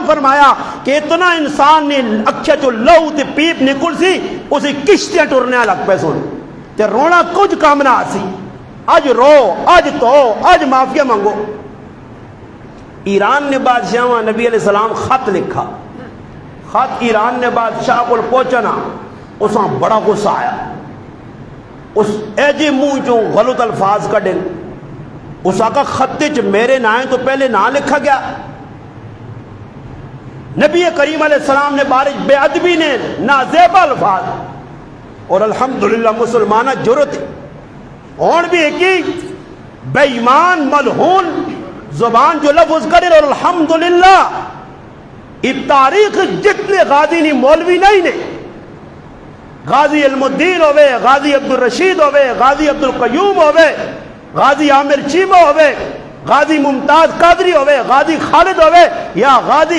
السلام فرمایا کہ اتنا انسان نے اکھے چو لہو تے پیپ نکل سی اسی کشتیاں ٹرنے لگ پہ سن تے رونا کچھ کام نہ سی اج رو اج تو اج معافیا مانگو. ایران نے بادشاہ نبی علیہ السلام خط لکھا, خط ایران نے بادشاہ کو پہنچنا, اس میں بڑا غصہ آیا, اس ایجے منہ چوں غلط الفاظ کا ڈن, اس آقا خط چ میرے نہ تو پہلے نہ لکھا گیا. نبی کریم علیہ السلام نے بارش بے ادبی نے نازیبا الفاظ, اور الحمدللہ مسلمانہ جرت اور بھی ایک ہی بے ایمان ملعون زبان جو لفظ کرے اور الحمدللہ اس تاریخ جتنے غازی نہیں مولوی نہیں نے, غازی علم الدین ہوئے, غازی عبد الرشید ہوئے, غازی عبد القیوم ہوئے, غازی عامر چیمہ ہوئے, غازی ممتاز قادری ہوئے, غازی خالد ہوئے یا غازی